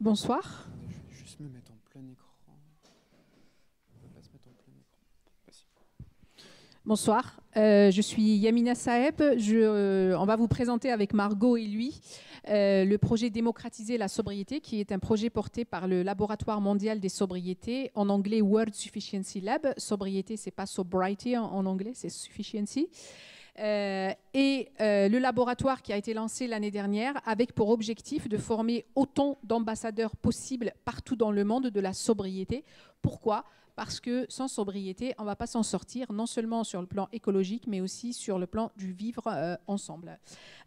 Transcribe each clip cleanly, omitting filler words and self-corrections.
Bonsoir. Je vais juste me mettre en plein écran. On peut pas se mettre en plein écran. Vas-y. Bonsoir. Je suis Yamina Saeb. On va vous présenter avec Margot et lui le projet Démocratiser la sobriété, qui est un projet porté par le Laboratoire mondial des sobriétés, en anglais World Sufficiency Lab. Sobriété, c'est pas sobriety en anglais, c'est sufficiency. Le laboratoire qui a été lancé l'année dernière avec pour objectif de former autant d'ambassadeurs possibles partout dans le monde de la sobriété. Pourquoi ? Parce que sans sobriété, on ne va pas s'en sortir, non seulement sur le plan écologique, mais aussi sur le plan du vivre ensemble.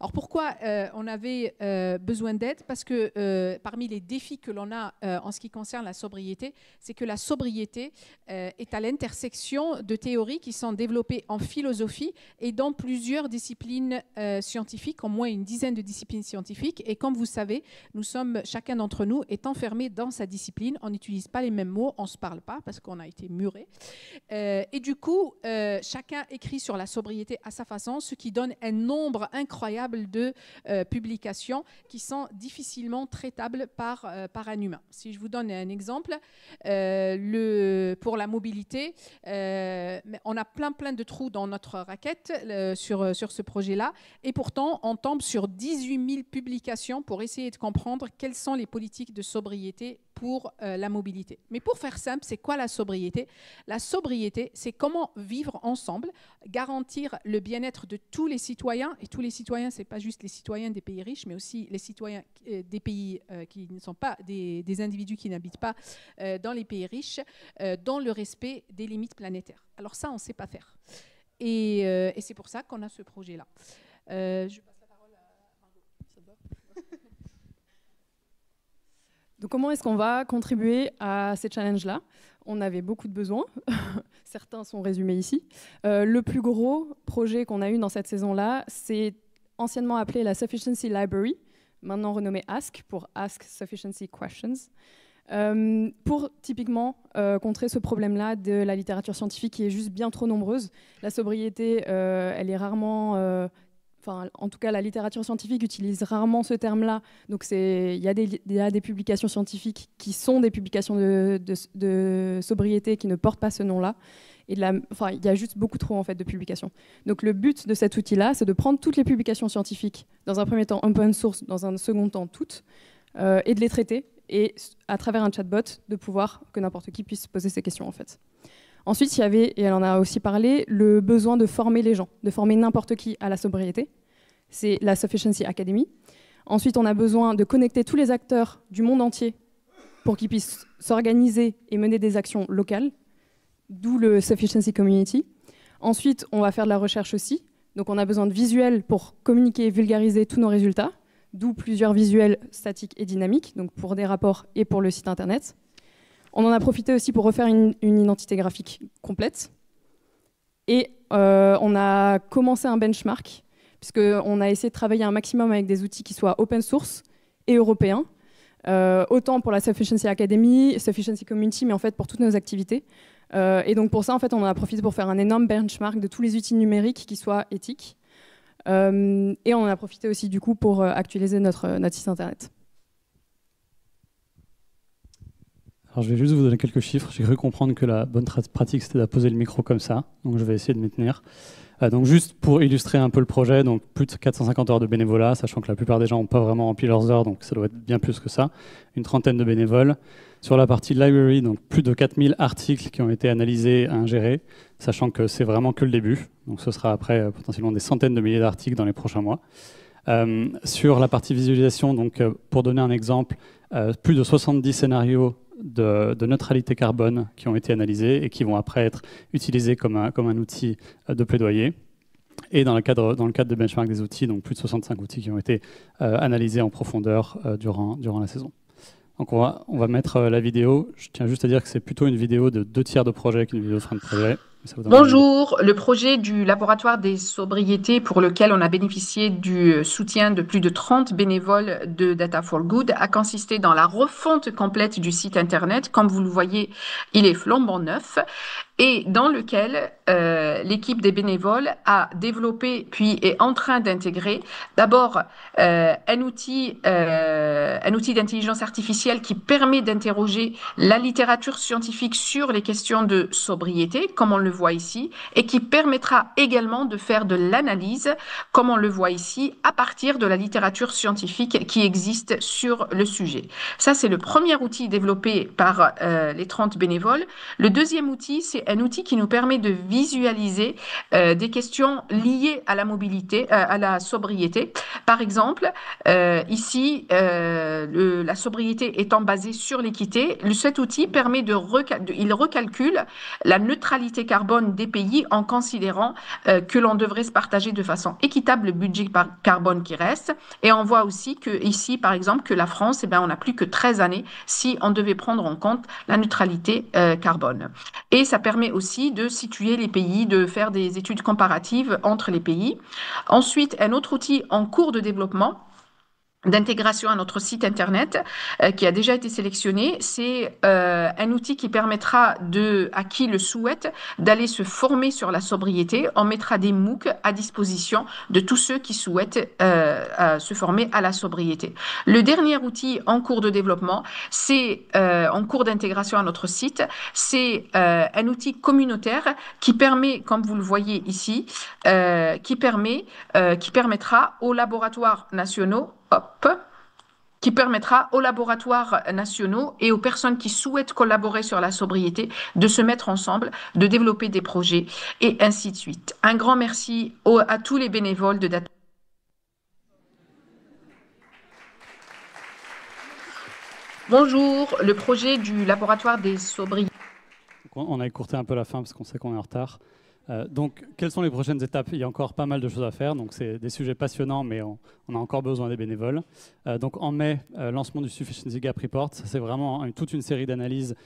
Alors pourquoi on avait besoin d'aide ? Parce que parmi les défis que l'on a en ce qui concerne la sobriété, c'est que la sobriété est à l'intersection de théories qui sont développées en philosophie et dans plusieurs disciplines scientifiques, au moins une dizaine de disciplines scientifiques. Et comme vous savez, chacun d'entre nous est enfermé dans sa discipline. On n'utilise pas les mêmes mots, on ne se parle pas parce qu'on a été muré. Et du coup, chacun écrit sur la sobriété à sa façon, ce qui donne un nombre incroyable de publications qui sont difficilement traitables par un humain. Si je vous donne un exemple, pour la mobilité, on a plein de trous dans notre raquette sur ce projet-là, et pourtant on tombe sur 18 000 publications pour essayer de comprendre quelles sont les politiques de sobriété pour la mobilité. Mais pour faire simple, c'est quoi la sobriété ? La sobriété, c'est comment vivre ensemble, garantir le bien-être de tous les citoyens, et tous les citoyens, ce n'est pas juste les citoyens des pays riches, mais aussi les citoyens des pays qui ne sont pas des individus qui n'habitent pas dans les pays riches, dans le respect des limites planétaires. Alors ça, on ne sait pas faire. Et c'est pour ça qu'on a ce projet-là. Je passe la parole à Margot. Ça te va ? Donc comment est-ce qu'on va contribuer à ces challenges-là ? On avait beaucoup de besoins, certains sont résumés ici. Le plus gros projet qu'on a eu dans cette saison-là, c'est anciennement appelé la Sufficiency Library, maintenant renommé Ask, pour Ask Sufficiency Questions, pour typiquement contrer ce problème-là de la littérature scientifique qui est juste bien trop nombreuse. La sobriété, elle est rarement... en tout cas, la littérature scientifique utilise rarement ce terme-là. Donc, il y a des publications scientifiques qui sont des publications de sobriété qui ne portent pas ce nom-là. Il y a juste beaucoup trop en fait, de publications. Donc, le but de cet outil-là, c'est de prendre toutes les publications scientifiques, dans un premier temps open source, dans un second temps toutes, et de les traiter, et à travers un chatbot, de pouvoir que n'importe qui puisse poser ces questions en fait. Ensuite, il y avait, et elle en a aussi parlé, le besoin de former les gens, de former n'importe qui à la sobriété. C'est la Sufficiency Academy. Ensuite, on a besoin de connecter tous les acteurs du monde entier pour qu'ils puissent s'organiser et mener des actions locales, d'où le Sufficiency Community. Ensuite, on va faire de la recherche aussi. Donc, on a besoin de visuels pour communiquer et vulgariser tous nos résultats, d'où plusieurs visuels statiques et dynamiques, donc pour des rapports et pour le site internet. On en a profité aussi pour refaire une identité graphique complète. Et on a commencé un benchmark, puisqu'on a essayé de travailler un maximum avec des outils qui soient open source et européens, autant pour la Sufficiency Academy, Sufficiency Community, mais en fait pour toutes nos activités. Et donc pour ça, en fait, on en a profité pour faire un énorme benchmark de tous les outils numériques qui soient éthiques. Et on en a profité aussi du coup pour actualiser notre site internet. Alors, je vais juste vous donner quelques chiffres. J'ai cru comprendre que la bonne pratique, c'était de poser le micro comme ça. Donc, je vais essayer de m'y tenir. Donc, juste pour illustrer un peu le projet, donc plus de 450 heures de bénévolat, sachant que la plupart des gens n'ont pas vraiment rempli leurs heures, donc ça doit être bien plus que ça. Une trentaine de bénévoles. Sur la partie library, donc plus de 4000 articles qui ont été analysés, ingérés, sachant que c'est vraiment que le début. Donc, ce sera après potentiellement des centaines de milliers d'articles dans les prochains mois. Sur la partie visualisation, donc, pour donner un exemple, plus de 70 scénarios de neutralité carbone qui ont été analysés et qui vont après être utilisés comme un outil de plaidoyer. Et dans le cadre de benchmark des outils, donc plus de 65 outils qui ont été analysés en profondeur durant la saison. Donc on va mettre la vidéo. Je tiens juste à dire que c'est plutôt une vidéo de 2 tiers de projet qu'une vidéo de fin de projet. Ça vous donnera une idée. Bonjour, le projet du laboratoire des sobriétés pour lequel on a bénéficié du soutien de plus de 30 bénévoles de Data for Good a consisté dans la refonte complète du site internet. Comme vous le voyez, il est flambant neuf et dans lequel l'équipe des bénévoles a développé puis est en train d'intégrer d'abord un outil d'intelligence artificielle qui permet d'interroger la littérature scientifique sur les questions de sobriété, comme on le voit ici, et qui permettra également de faire de l'analyse, comme on le voit ici, à partir de la littérature scientifique qui existe sur le sujet. Ça, c'est le premier outil développé par les 30 bénévoles. Le deuxième outil, c'est un outil qui nous permet de visualiser des questions liées à la mobilité, à la sobriété. Par exemple, ici, la sobriété étant basée sur l'équité, cet outil permet il recalcule la neutralité carbone des pays en considérant que l'on devrait se partager de façon équitable le budget carbone qui reste. Et on voit aussi que ici, par exemple, que la France, on n'a plus que 13 années si on devait prendre en compte la neutralité carbone. Et ça permet aussi de situer les pays, de faire des études comparatives entre les pays. Ensuite, un autre outil en cours de développement d'intégration à notre site internet qui a déjà été sélectionné, c'est un outil qui permettra à qui le souhaite d'aller se former sur la sobriété. On mettra des MOOC à disposition de tous ceux qui souhaitent se former à la sobriété. Le dernier outil en cours de développement, c'est en cours d'intégration à notre site, c'est un outil communautaire qui permet, comme vous le voyez ici, qui permettra aux laboratoires nationaux qui permettra aux laboratoires nationaux et aux personnes qui souhaitent collaborer sur la sobriété de se mettre ensemble, de développer des projets et ainsi de suite. Un grand merci à tous les bénévoles de Data. Bonjour, le projet du laboratoire des sobriétés. On a écourté un peu la fin parce qu'on sait qu'on est en retard. Donc, quelles sont les prochaines étapes? Il y a encore pas mal de choses à faire. Donc, c'est des sujets passionnants, mais on a encore besoin des bénévoles. Donc, en mai, lancement du Sufficiency Gap Report. C'est vraiment toute une série d'analyses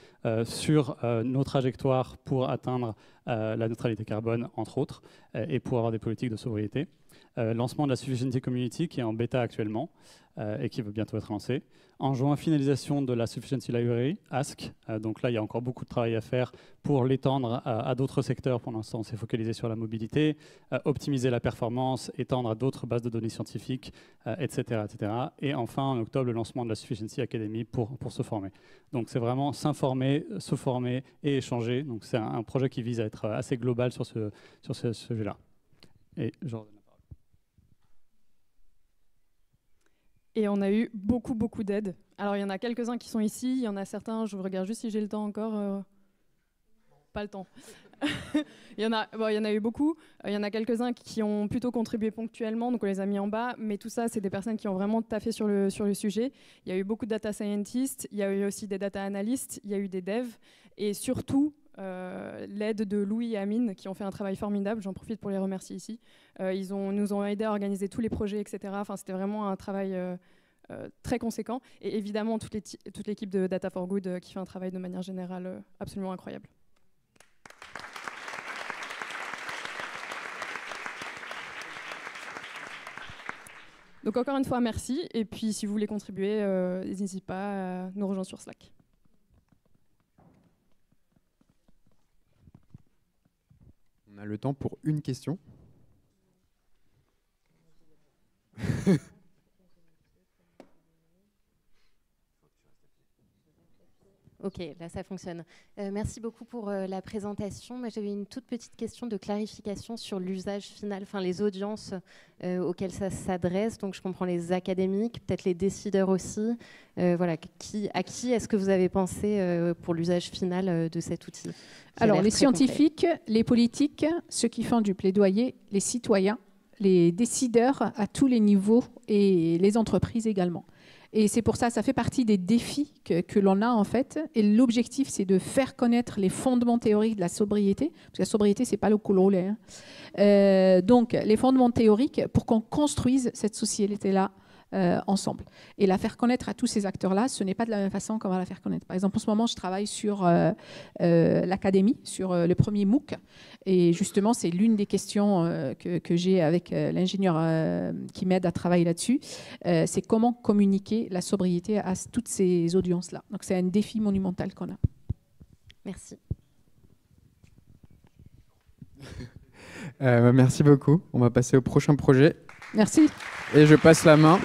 sur nos trajectoires pour atteindre la neutralité carbone, entre autres, et pour avoir des politiques de sobriété. Lancement de la Sufficiency Community, qui est en bêta actuellement et qui va bientôt être lancé. En juin, finalisation de la Sufficiency Library, Ask. Donc là, il y a encore beaucoup de travail à faire pour l'étendre à d'autres secteurs. Pour l'instant, on s'est focalisé sur la mobilité, optimiser la performance, étendre à d'autres bases de données scientifiques, etc., etc. Et enfin, en octobre, le lancement de la Sufficiency Academy pour se former. Donc c'est vraiment s'informer, se former et échanger. Donc c'est un projet qui vise à être assez global sur ce sujet-là. Et je redonne la parole. Et on a eu beaucoup d'aides. Alors il y en a quelques-uns qui sont ici, il y en a certains, je regarde juste si j'ai le temps encore. Pas le temps. il y en a eu beaucoup. Il y en a quelques-uns qui ont plutôt contribué ponctuellement, donc on les a mis en bas. Mais tout ça, c'est des personnes qui ont vraiment taffé sur le sujet. Il y a eu beaucoup de data scientists, il y a eu aussi des data analysts, il y a eu des devs. Et surtout, l'aide de Louis et Amine, qui ont fait un travail formidable. J'en profite pour les remercier ici. Ils nous ont aidés à organiser tous les projets, etc. Enfin, c'était vraiment un travail très conséquent. Et évidemment, toute l'équipe de Data for Good qui fait un travail de manière générale absolument incroyable. Donc encore une fois, merci. Et puis, si vous voulez contribuer, n'hésitez pas à nous rejoindre sur Slack. On a le temps pour une question. Ok, là ça fonctionne. Merci beaucoup pour la présentation. Moi, j'avais une toute petite question de clarification sur l'usage final, enfin les audiences auxquelles ça s'adresse. Donc je comprends les académiques, peut-être les décideurs aussi. Voilà, à qui est-ce que vous avez pensé pour l'usage final de cet outil? Alors les scientifiques, les politiques, ceux qui font du plaidoyer, les citoyens, les décideurs à tous les niveaux et les entreprises également. Et c'est pour ça, ça fait partie des défis que l'on a en fait. Et l'objectif, c'est de faire connaître les fondements théoriques de la sobriété. Parce que la sobriété, c'est pas le coloré. Donc, les fondements théoriques pour qu'on construise cette société-là ensemble. Et la faire connaître à tous ces acteurs-là, ce n'est pas de la même façon qu'on va la faire connaître. Par exemple, en ce moment, je travaille sur l'académie, sur le premier MOOC. Et justement, c'est l'une des questions que j'ai avec l'ingénieur qui m'aide à travailler là-dessus. C'est comment communiquer la sobriété à toutes ces audiences-là. Donc, c'est un défi monumental qu'on a. Merci. Merci beaucoup. On va passer au prochain projet. Merci. Et je passe la main